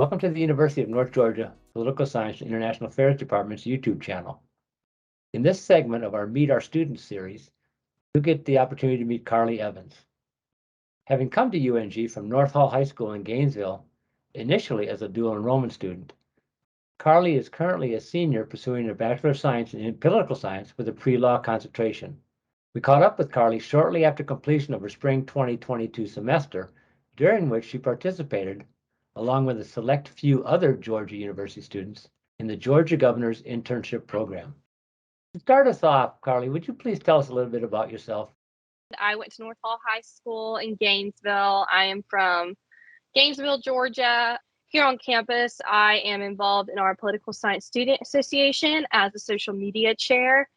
Welcome to the University of North Georgia Political Science and International Affairs Department's YouTube channel. In this segment of our Meet Our Students series, you get the opportunity to meet Carly Evans. Having come to UNG from North Hall High School in Gainesville, initially as a dual enrollment student, Carly is currently a senior pursuing a Bachelor of Science in Political Science with a pre-law concentration. We caught up with Carly shortly after completion of her spring 2022 semester, during which she participated along with a select few other Georgia University students, in the Georgia Governor's Internship Program. To start us off, Carly, would you please tell us a little bit about yourself? I went to North Hall High School in Gainesville. I am from Gainesville, Georgia. Here on campus, I am involved in our Political Science Student Association as a social media chair,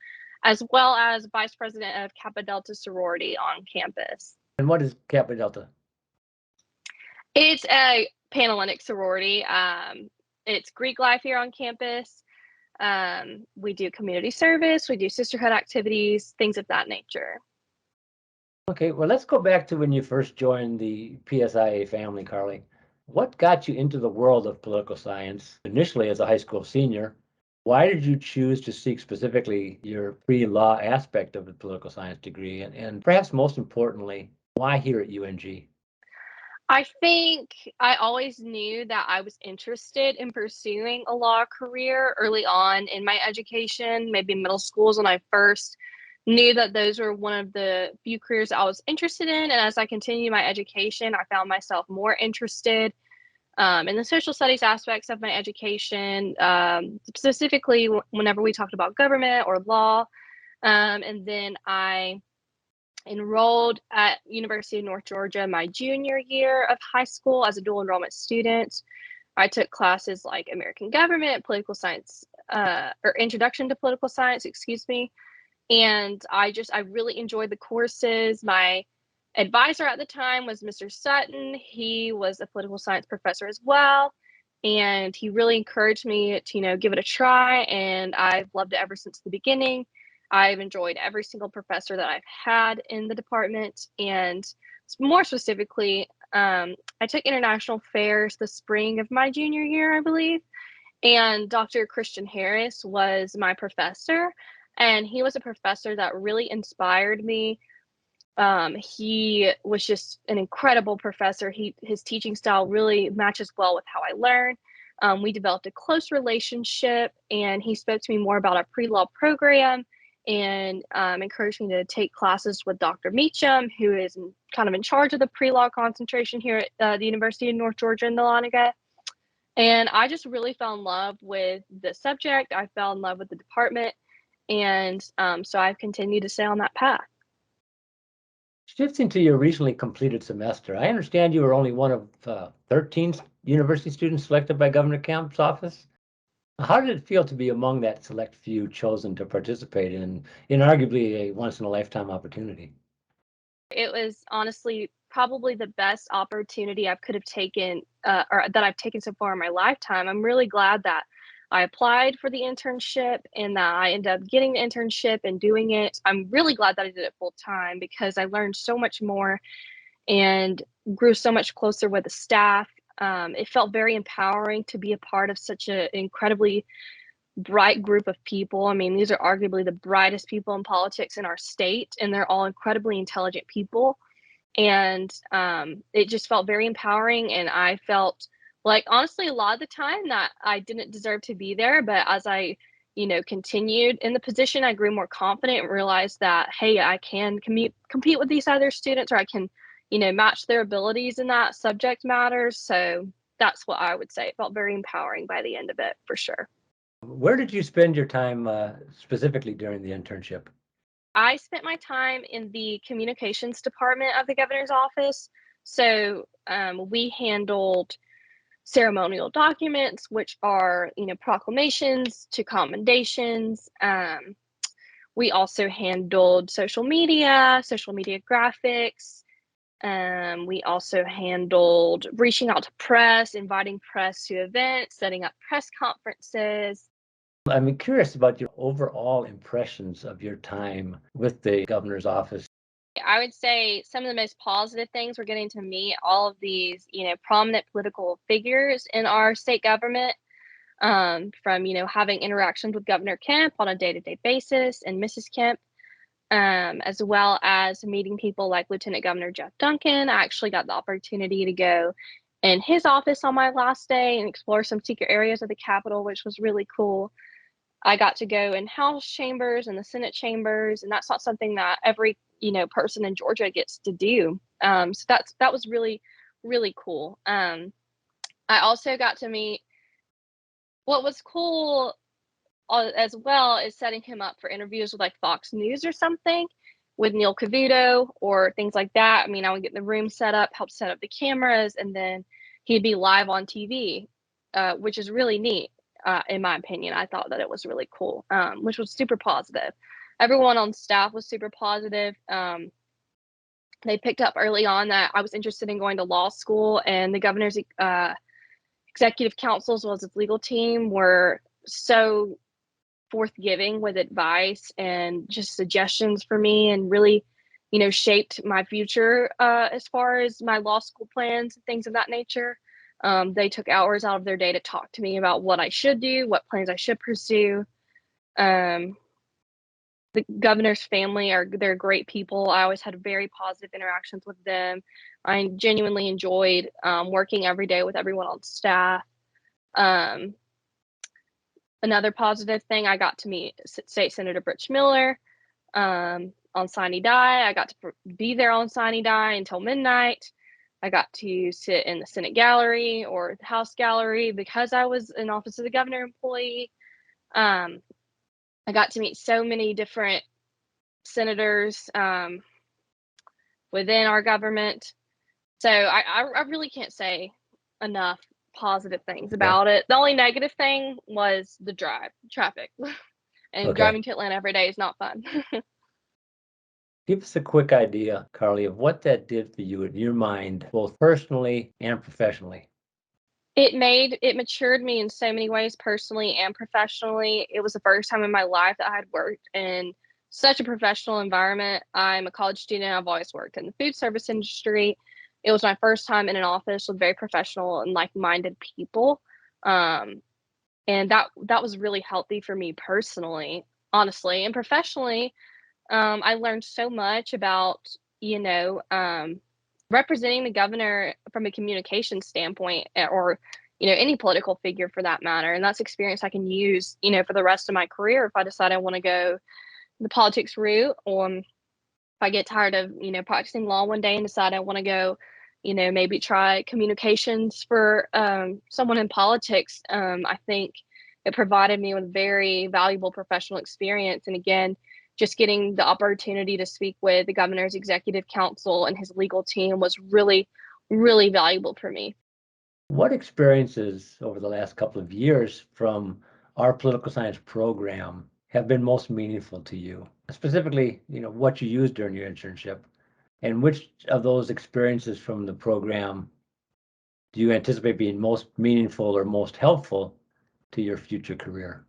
as well as vice president of Kappa Delta sorority on campus. And what is Kappa Delta? It's a Panhellenic sorority. It's Greek life here on campus. We do community service, we do sisterhood activities, things of that nature. Okay, well, let's go back to when you first joined the PSIA family, Carly. What got you into the world of political science, initially as a high school senior? Why did you choose to seek specifically your pre-law aspect of the political science degree? And perhaps most importantly, why here at UNG? I think I always knew that I was interested in pursuing a law career early on in my education, maybe middle schools when I first knew that those were one of the few careers I was interested in. And as I continued my education, I found myself more interested in the social studies aspects of my education, specifically whenever we talked about government or law. And then I enrolled at University of North Georgia my junior year of high school as a dual enrollment student. I took classes like American Government, Political Science, or Introduction to Political Science, excuse me. And I really enjoyed the courses. My advisor at the time was Mr. Sutton. He was a political science professor as well. And he really encouraged me to, give it a try. And I've loved it ever since the beginning. I've enjoyed every single professor that I've had in the department. And more specifically, I took international affairs the spring of my junior year, I believe. And Dr. Christian Harris was my professor. And he was a professor that really inspired me. He was just an incredible professor. His teaching style really matches well with how I learn. We developed a close relationship, and he spoke to me more about our pre-law program and encouraged me to take classes with Dr. Meacham, who is kind of in charge of the pre-law concentration here at the University of North Georgia in Dahlonega. And I just really fell in love with the subject. I fell in love with the department. And so I've continued to stay on that path. Shifting to your recently completed semester, I understand you were only one of 13 university students selected by Governor Kemp's office. How did it feel to be among that select few chosen to participate in arguably a once-in-a-lifetime opportunity? It was honestly probably the best opportunity I could have taken, or that I've taken so far in my lifetime. I'm really glad that I applied for the internship and that I ended up getting the internship and doing it. I'm really glad that I did it full time because I learned so much more and grew so much closer with the staff. It felt very empowering to be a part of such an incredibly bright group of people. I mean, these are arguably the brightest people in politics in our state, and they're all incredibly intelligent people. And it just felt very empowering. And I felt like, honestly, a lot of the time that I didn't deserve to be there. But as I, continued in the position, I grew more confident and realized that, hey, I can compete with these other students, or I can, match their abilities in that subject matter. So that's what I would say. It felt very empowering by the end of it, for sure. Where did you spend your time specifically during the internship? I spent my time in the communications department of the governor's office. So we handled ceremonial documents, which are, proclamations to commendations. We also handled social media graphics. We also handled reaching out to press, inviting press to events, setting up press conferences. I'm curious about your overall impressions of your time with the governor's office. I would say some of the most positive things were getting to meet all of these, prominent political figures in our state government, from, having interactions with Governor Kemp on a day-to-day basis and Mrs. Kemp, as well as meeting people like Lieutenant Governor Jeff Duncan. I actually got the opportunity to go in his office on my last day and explore some secret areas of the Capitol, which was really cool. I got to go in House chambers and the Senate chambers, and that's not something that every person in Georgia gets to do. So that was really, really cool. I also got to meet. What was cool as well is setting him up for interviews with like Fox News or something with Neil Cavuto or things like that. I mean, I would get the room set up, help set up the cameras, and then he'd be live on TV, which is really neat. In my opinion, I thought that it was really cool, which was super positive. Everyone on staff was super positive. They picked up early on that I was interested in going to law school, and the governor's executive council as well as his legal team were so forthgiving with advice and just suggestions for me, and really, shaped my future as far as my law school plans and things of that nature. They took hours out of their day to talk to me about what I should do, what plans I should pursue. The governor's family they're great people. I always had very positive interactions with them. I genuinely enjoyed working every day with everyone on staff. Another positive thing, I got to meet State Senator Butch Miller on Sine Die. I got to be there on Sine Die until midnight. I got to sit in the Senate gallery or the House gallery because I was an Office of the Governor employee. I got to meet so many different senators within our government. So I really can't say enough positive things about it. The only negative thing was the traffic. And driving to Atlanta every day is not fun. Give us a quick idea, Carly, of what that did for you in your mind, both personally and professionally. It matured me in so many ways, personally and professionally. It was the first time in my life that I had worked in such a professional environment. I'm a college student. I've always worked in the food service industry. It was my first time in an office with very professional and like-minded people. And that was really healthy for me personally, honestly. And professionally, I learned so much about, representing the governor from a communication standpoint, or, any political figure for that matter. And that's experience I can use, for the rest of my career if I decide I want to go the politics route, or if I get tired of, practicing law one day and decide I want to go, maybe try communications for someone in politics. I think it provided me with very valuable professional experience. And again, just getting the opportunity to speak with the governor's executive council and his legal team was really, really valuable for me. What experiences over the last couple of years from our political science program have been most meaningful to you? Specifically, what you used during your internship, and which of those experiences from the program do you anticipate being most meaningful or most helpful to your future career?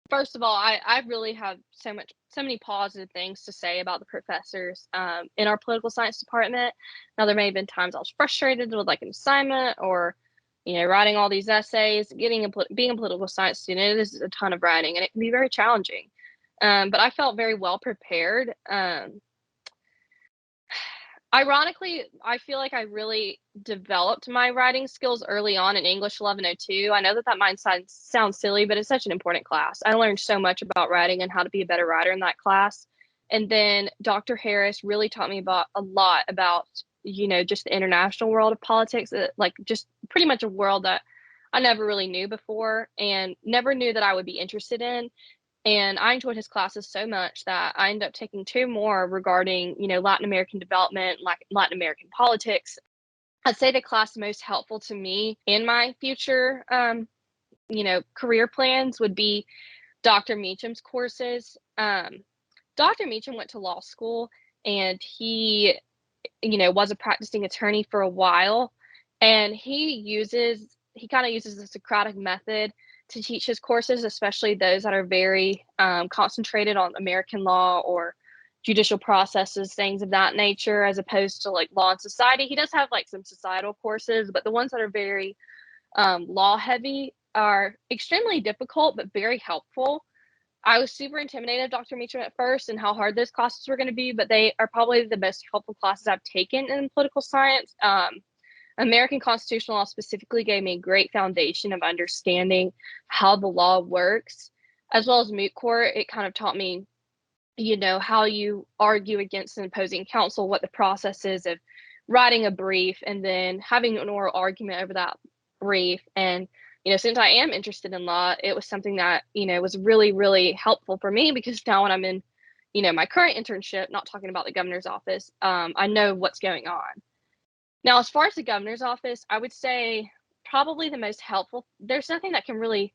First of all, I really have so many positive things to say about the professors in our political science department. Now, there may have been times I was frustrated with like an assignment or, writing all these essays. Being a political science student, it is a ton of writing and it can be very challenging. But I felt very well prepared. Ironically, I feel like I really developed my writing skills early on in English 1102. I know that might sound silly, but it's such an important class. I learned so much about writing and how to be a better writer in that class. And then Dr. Harris really taught me a lot about, just the international world of politics, like just pretty much a world that I never really knew before and never knew that I would be interested in. And I enjoyed his classes so much that I ended up taking 2 more regarding, Latin American development, like Latin American politics. I'd say the class most helpful to me in my future, career plans would be Dr. Meacham's courses. Dr. Meacham went to law school and he, was a practicing attorney for a while. And he kind of uses the Socratic method to teach his courses, especially those that are very concentrated on American law or judicial processes, things of that nature, as opposed to like law and society. He does have like some societal courses, but the ones that are very law heavy are extremely difficult, but very helpful. I was super intimidated of Dr. Meacham at first and how hard those classes were going to be, but they are probably the most helpful classes I've taken in political science. American constitutional law specifically gave me a great foundation of understanding how the law works, as well as moot court. It kind of taught me, how you argue against an opposing counsel, what the process is of writing a brief and then having an oral argument over that brief. And since I am interested in law, it was something that was really, really helpful for me, because now when I'm in my current internship, not talking about the governor's office, I know what's going on. Now, as far as the governor's office, I would say probably the most helpful. There's nothing that can really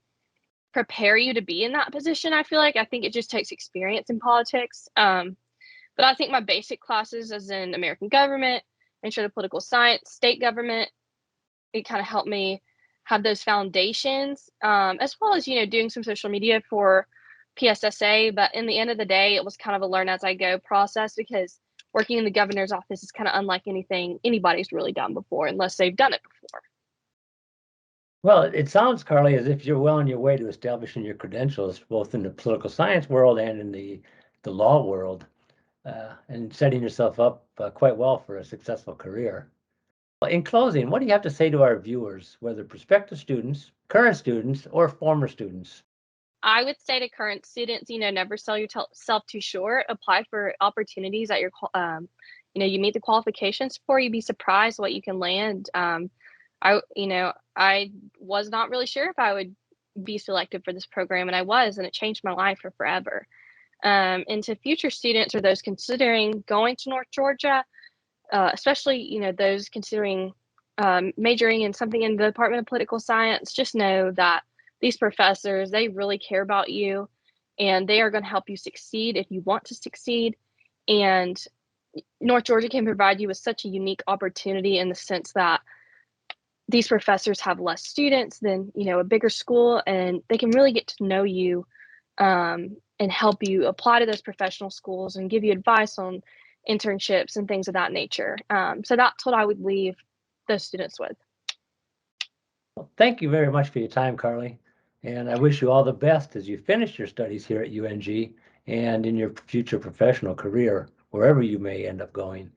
prepare you to be in that position. I think it just takes experience in politics. But I think my basic classes, as in American government, intro to political science, state government, it kind of helped me have those foundations, as well as doing some social media for PSIA. But in the end of the day, it was kind of a learn as I go process, because working in the governor's office is kind of unlike anything anybody's really done before, unless they've done it before. Well, it sounds, Carly, as if you're well on your way to establishing your credentials, both in the political science world and in the law world, and setting yourself up quite well for a successful career. In closing, what do you have to say to our viewers, whether prospective students, current students, or former students? I would say to current students, never sell yourself too short. Apply for opportunities that you meet the qualifications for. You'd be surprised what you can land. I was not really sure if I would be selected for this program, and I was, and it changed my life for forever. And to future students or those considering going to North Georgia, especially, those considering majoring in something in the Department of Political Science, just know that these professors, they really care about you, and they are going to help you succeed if you want to succeed. And North Georgia can provide you with such a unique opportunity, in the sense that these professors have less students than a bigger school, and they can really get to know you, and help you apply to those professional schools and give you advice on internships and things of that nature. So that's what I would leave those students with. Well, thank you very much for your time, Carly. And I wish you all the best as you finish your studies here at UNG and in your future professional career, wherever you may end up going.